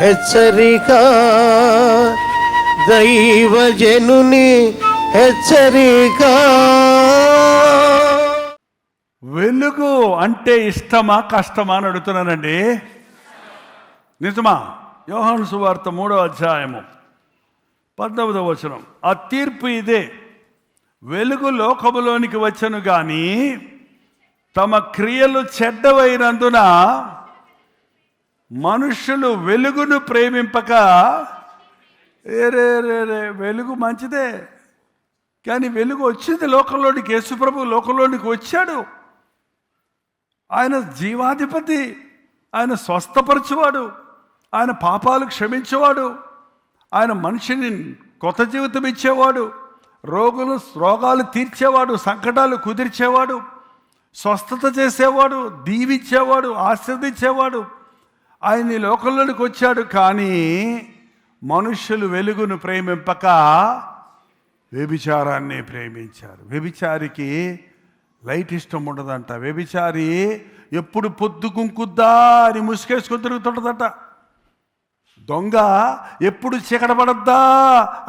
హెచ్చరిక, దైవజనుని హెచ్చరిక. వెలుగు అంటే ఇష్టమా కష్టమా అని అడుగుతున్నానండి. నిజమా? యోహాను సువార్త 3వ అధ్యాయము 19వ వచనం. ఆ తీర్పు ఇదే: వెలుగు లోకములోనికి వచ్చెను గాని తమ క్రియలు చెడ్డవైనందున మనుషులు వెలుగును ప్రేమింపక. వెలుగు మంచిదే, కానీ వెలుగు వచ్చింది లోకంలోనికి. యేసుప్రభు లోకంలోనికి వచ్చాడు. ఆయన జీవాధిపతి, ఆయన స్వస్థపరచువాడు, ఆయన పాపాలు క్షమించేవాడు, ఆయన మనిషిని కొత్త జీవితం ఇచ్చేవాడు, రోగాలు తీర్చేవాడు, సంకటాలు కుదిర్చేవాడు, స్వస్థత చేసేవాడు, దీవించేవాడు, ఆశీర్వదించేవాడు. ఆయన ఈ లోకంలోనికి వచ్చాడు. కానీ మనుష్యులు వెలుగును ప్రేమింపక వ్యభిచారాన్ని ప్రేమించారు. వ్యభిచారికి లైట్ ఇష్టం ఉండదంట. వ్యభిచారి ఎప్పుడు పొద్దు కుంకుద్దా అని ముసుకేసుకొని తిరుగుతుంటుందట. దొంగ ఎప్పుడు చీకట పడద్దా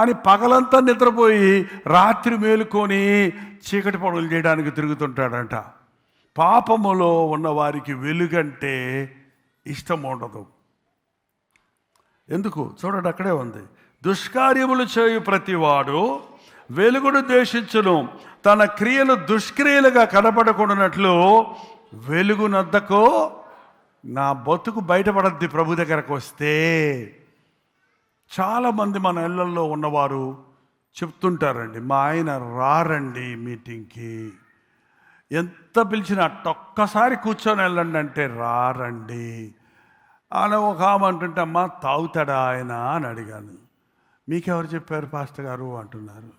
అని పగలంతా నిద్రపోయి రాత్రి మేలుకొని చీకటి పనులు చేయడానికి తిరుగుతుంటాడంట. పాపములో ఉన్న వారికి వెలుగంటే ఇష్టం ఉండదు. ఎందుకు? చూడండి, అక్కడే ఉంది. దుష్కార్యములు చేయు ప్రతివాడు వెలుగును ద్వేషించును, తన క్రియలు దుష్క్రియలుగా కనపడకుండానట్లు వెలుగునద్దకు. నా బతుకు బయటపడద్ది ప్రభు దగ్గరకు వస్తే. చాలామంది మన ఇళ్లలో ఉన్నవారు చెప్తుంటారండి, మా ఆయన రారండి మీటింగ్కి, ఎంత పిలిచినా ఒక్కసారి కూర్చొని వెళ్ళండి అంటే రారండి అని ఒక ఆమె అంటుంటే, అమ్మ తాగుతాడా ఆయన అని అడిగాను. మీకెవరు చెప్పారు పాస్టర్ గారు అంటున్నారు.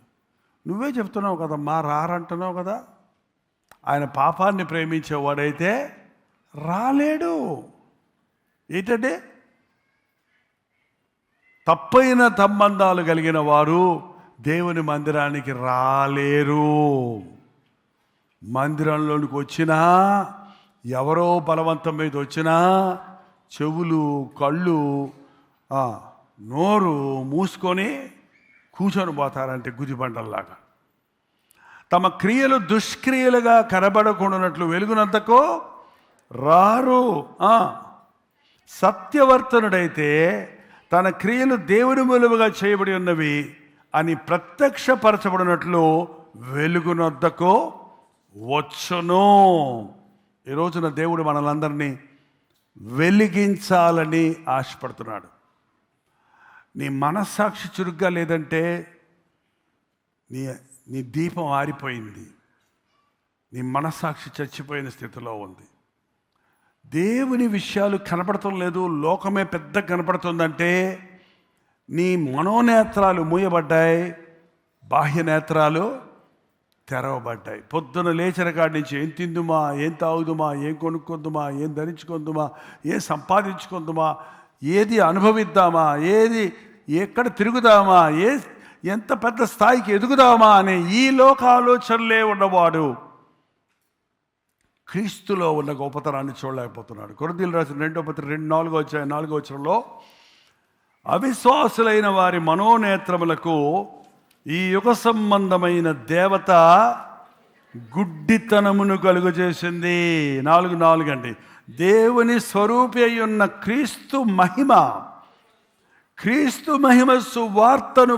నువ్వే చెప్తున్నావు కదమ్మా, రారంటున్నావు కదా. ఆయన పాపాన్ని ప్రేమించేవాడైతే రాలేడు. ఏంటంటే తప్పైన సంబంధాలు కలిగిన వారు దేవుని మందిరానికి రాలేరు. మందిరంలోనికి వచ్చినా, ఎవరో బలవంతం మీద వచ్చినా చెవులు కళ్ళు నోరు మూసుకొని కూర్చొని పోతారంటే గుదిబండల్లాగా. తమ క్రియలు దుష్క్రియలుగా కనబడకుండానట్లు వెలుగునంతకో రారు. సత్యవర్తనుడైతే తన క్రియలు దేవుని మూలముగా చేయబడి ఉన్నవి అని ప్రత్యక్షపరచబడినట్లు వెలుగునొద్దకు వచ్చును. ఈ రోజున దేవుడు మనలందరినీ వెలిగించాలని ఆశపడుతున్నాడు. నీ మనస్సాక్షి చురుగ్గా లేదంటే నీ దీపం ఆరిపోయింది, నీ మనస్సాక్షి చచ్చిపోయిన స్థితిలో ఉంది. దేవుని విషయాలు కనపడటం లేదు, లోకమే పెద్ద కనపడుతుందంటే నీ మనోనేత్రాలు మూయబడ్డాయి, బాహ్య నేత్రాలు తెరవబడ్డాయి. పొద్దున లేచిన కాడి నుంచి ఏం తిందుమా, ఏం తాగుదుమా, ఏం కొనుక్కుందుమా, ఏం ధరించుకుందుమా, ఏం సంపాదించుకుందుమా, ఏది అనుభవిద్దామా, ఏది ఎక్కడ తిరుగుదామా, ఎంత పెద్ద స్థాయికి ఎదుగుదామా అనే ఈ లోక ఆలోచనలే ఉన్నవాడు క్రీస్తులో ఉన్న గొప్పతనాన్ని చూడలేకపోతున్నాడు. కొరింథీయులకు రాసిన 2వ పత్రిక 4వ వచనంలో అవిశ్వాసులైన వారి మనోనేత్రములకు ఈ యుగ సంబంధమైన దేవత గుడ్డితనమును కలుగజేసింది. 4:4 అండి. దేవుని స్వరూపి అయి ఉన్న క్రీస్తు మహిమ సువార్తను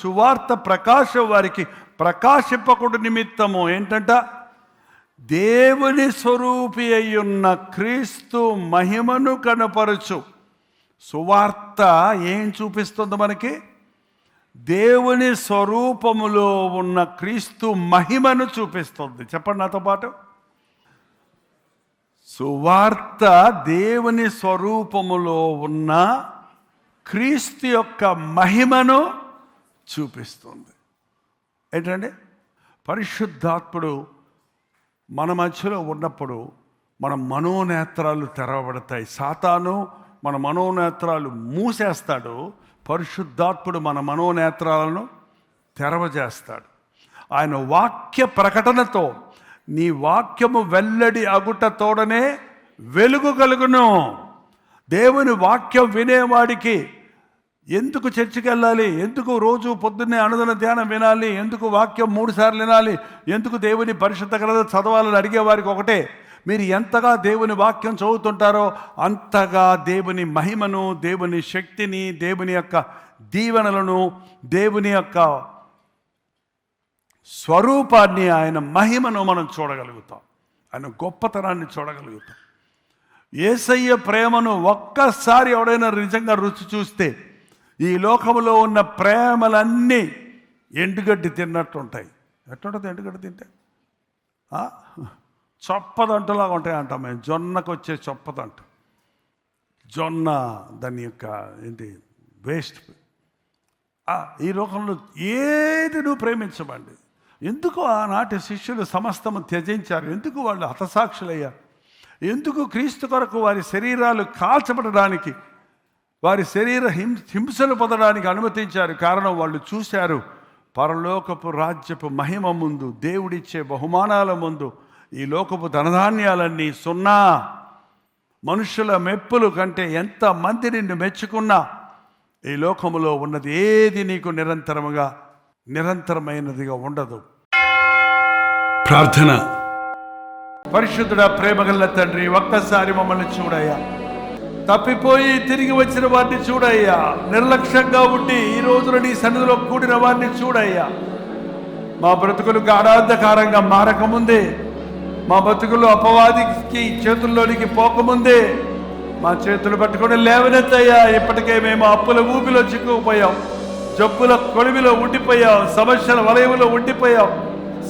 సువార్త ప్రకాశం వారికి ప్రకాశింపకుడు నిమిత్తము. ఏంటంట? దేవుని స్వరూపి అయ్యున్న క్రీస్తు మహిమను కనపరచు. సువార్త ఏం చూపిస్తుంది మనకి? దేవుని స్వరూపములో ఉన్న క్రీస్తు మహిమను చూపిస్తుంది. చెప్పండి నాతో పాటు. సువార్త దేవుని స్వరూపములో ఉన్న క్రీస్తు యొక్క మహిమను చూపిస్తుంది. ఏంటండి? పరిశుద్ధాత్ముడు మన మధ్యలో ఉన్నప్పుడు మన మనోనేత్రాలు తెరవబడతాయి. సాతాను మన మనోనేత్రాలు మూసేస్తాడు, పరిశుద్ధాత్ముడు మన మనోనేత్రాలను తెరవజేస్తాడు. ఆయన వాక్య ప్రకటనతో, నీ వాక్యము వెల్లడి అగుట తోడనే వెలుగు కలుగును. దేవుని వాక్యం వినేవాడికి ఎందుకు చర్చికి వెళ్ళాలి, ఎందుకు రోజు పొద్దున్నే అనుదిన ధ్యానం వినాలి, ఎందుకు వాక్యం 3 సార్లు వినాలి, ఎందుకు దేవుని పరిశుద్ధ గ్రంథం చదవాలని అడిగేవారికి ఒకటే, మీరు ఎంతగా దేవుని వాక్యం చదువుతుంటారో అంతగా దేవుని మహిమను, దేవుని శక్తిని, దేవుని యొక్క దీవెనలను, దేవుని యొక్క స్వరూపాన్ని, ఆయన మహిమను మనం చూడగలుగుతాం. ఆయన గొప్పతనాన్ని చూడగలుగుతాం. యేసయ్య ప్రేమను ఒక్కసారి ఎవడైనా నిజంగా రుచి చూస్తే ఈ లోకంలో ఉన్న ప్రేమలన్నీ ఎండుగడ్డి తిన్నట్టు ఉంటాయి. ఎట్లుంటుంది ఎండుగడ్డి తింటే? చొప్పదంటులాగా ఉంటాయి అంటాం మేము. జొన్నకు వచ్చే చొప్పదంట, జొన్న దాని యొక్క ఏంటి వేస్ట్. ఈ లోకంలో ఏది నువ్వు ప్రేమించమండి. ఎందుకు ఆనాటి శిష్యులు సమస్తము త్యజించారు? ఎందుకు వాళ్ళు హతసాక్షులయ్యారు? ఎందుకు క్రీస్తు కొరకు వారి శరీరాలు కాల్చబడడానికి, వారి శరీర హింసలు పొందడానికి అనుమతించారు? కారణం వాళ్ళు చూశారు, పరలోకపు రాజ్యపు మహిమ ముందు, దేవుడిచ్చే బహుమానాల ముందు ఈ లోకపు ధనధాన్యాలన్నీ సున్నా. మనుషుల మెప్పులు కంటే ఎంత మంది నిన్ను మెచ్చుకున్నా ఈ లోకములో ఉన్నది ఏది నీకు నిరంతరమైనదిగా ఉండదు. ప్రార్థన. పరిశుద్ధుడా, ప్రేమగల్ల తండ్రి, ఒక్కసారి మమ్మల్ని చూడయ్యా. తప్పిపోయి తిరిగి వచ్చిన వారిని చూడయ్యా. నిర్లక్ష్యంగా ఉండి ఈ రోజున నీ సన్నిధిలో కూడిన వారిని చూడయ్యా. మా బ్రతుకులు గాఢాంధకారంగా మారకముందే, మా బ్రతుకులు అపవాదికి చేతుల్లోనికి పోకముందే మా చేతులు పట్టుకొని లేవనెత్తయ్యా. ఇప్పటికే మేము అప్పుల ఊపిలో చిక్కుకుపోయాం, జబ్బుల కొలిమిలో ఉండిపోయాం, సమస్యల వలయంలో ఉండిపోయాం,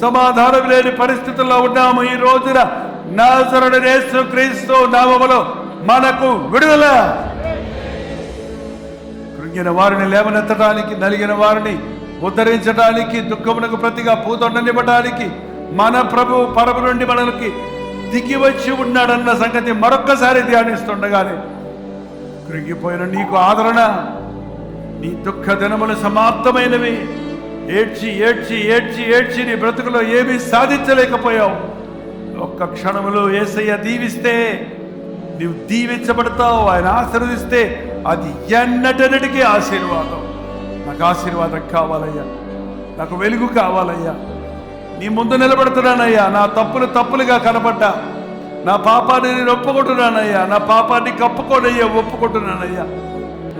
సమాధానం లేని పరిస్థితుల్లో ఉన్నాము. ఈ రోజున నాజరేయుడైన యేసుక్రీస్తు నామములో మనకు విడుదల. కృంగిన వారిని లేవనెత్తడానికి, నలిగిన వారిని ఉద్ధరించడానికి, దుఃఖమునకు ప్రతిగా పూతొండనివ్వడానికి మన ప్రభు పరము నుండి మనకి దిగి వచ్చి ఉన్నాడన్న సంగతి మరొక్కసారి ధ్యానిస్తుండగానే కృంగిపోయిన నీకు ఆదరణ. నీ దుఃఖ దినములు సమాప్తమైనవి. ఏడ్చి ఏడ్చి ఏడ్చి ఏడ్చి నీ బ్రతుకులో ఏమీ సాధించలేకపోయావు. ఒక్క క్షణములో యేసయ్య దీవిస్తే నీవు దీవించబడతావు. ఆయన ఆశీర్వదిస్తే అది ఎన్నటన్నిటికీ ఆశీర్వాదం. నాకు ఆశీర్వాదం కావాలయ్యా, నాకు వెలుగు కావాలయ్యా. నీ ముందు నిలబడుతున్నానయ్యా. నా తప్పులు తప్పులుగా కనబడ్డా, నా పాపాన్ని నేను ఒప్పుకుంటున్నానయ్యా. నా పాపాన్ని కప్పుకోనయ్యా, ఒప్పుకుంటున్నానయ్యా.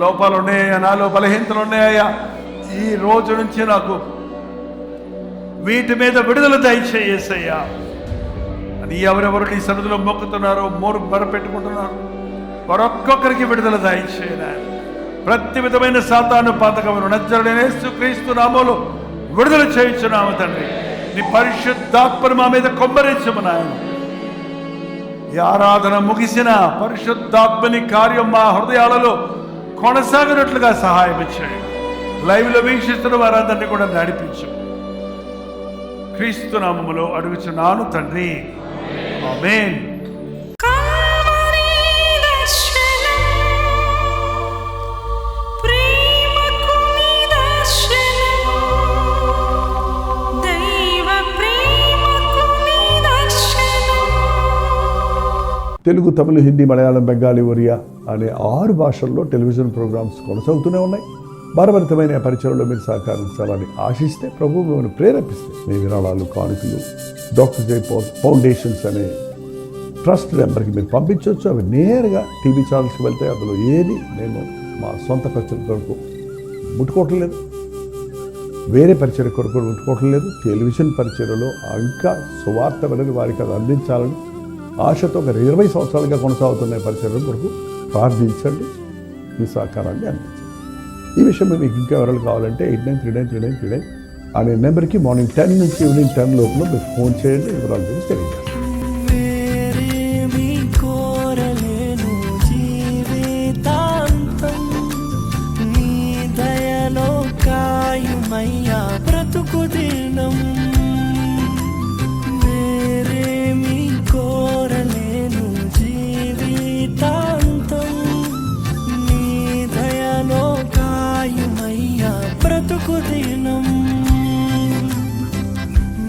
లోపాలు ఉన్నాయ్యా, నాలో బలహీనతలు ఉన్నాయ్యా. ఈ రోజు నుంచి నాకు వీటి మీద విడుదల దయచేయ్యా అని ఎవరెవరు నీ సన్నిధిలో మొక్కుతున్నారో, మొరపెట్టుకుంటున్నారు, మరొక్కొక్కరికి విడుదల దయచేయనా. ప్రతి విధమైన సాతాను పాతకమును నజరేయుడైన యేసుక్రీస్తు నామములో విడుదల చేయించున్నాము తండ్రి. నీ పరిశుద్ధాత్మను మా మీద కొమ్మరించము నాయన. ఈ ఆరాధన ముగిసిన పరిశుద్ధాత్మని కార్యం మా హృదయాలలో కొనసాగినట్లుగా సహాయం ఇచ్చాడు. లైవ్లో వీక్షిస్తున్న వారందరినీ కూడా నడిపించు. క్రీస్తు నామములో అడుగుచున్నాను తండ్రి, ఆమేన్. తెలుగు, తమిళ, హిందీ, మలయాళం, బెంగాలీ, ఒరియా అనే 6 భాషల్లో టెలివిజన్ ప్రోగ్రామ్స్ కొనసాగుతూనే ఉన్నాయి. భారభరితమైన పరిచయంలో మీరు సహకరించాలని ఆశిస్తే, ప్రభువు మిమ్మల్ని ప్రేరేపిస్తే మీ విరాళాలు, కానుకలు డాక్టర్ జై ఫౌండేషన్స్ అనే ట్రస్ట్ నెంబర్కి మీరు పంపించవచ్చు. అవి నేరుగా టీవీ ఛానల్స్కి వెళ్తాయి. అందులో ఏది మేము మా సొంత ఖర్చుల కొరకు ముట్టుకోవటం లేదు, వేరే పరిచయ కొరకు ముట్టుకోవటం లేదు. టెలివిజన్ పరిచయలో ఇంకా సువార్త అనేది వారికి అది అందించాలని ఆశతో ఒక 20 సంవత్సరాలుగా కొనసాగుతున్న పరిచయం కొరకు ప్రార్థించండి, మీ సహకారాన్ని అందించండి. ఈ విషయంలో మీకు ఇంకా వివరాలు కావాలంటే 89393939 అనే నెంబర్కి మార్నింగ్ 10 నుంచి ఈవినింగ్ 10 లోపల మీరు ఫోన్ చేయండి. వివరాల గురించి తెలియజేస్తాను.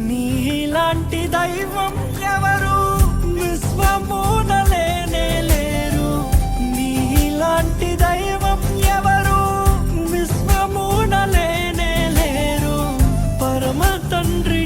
నీలాంటి దైవం ఎవరు విశ్వమునలేనే లేరు. నీ తండ్రి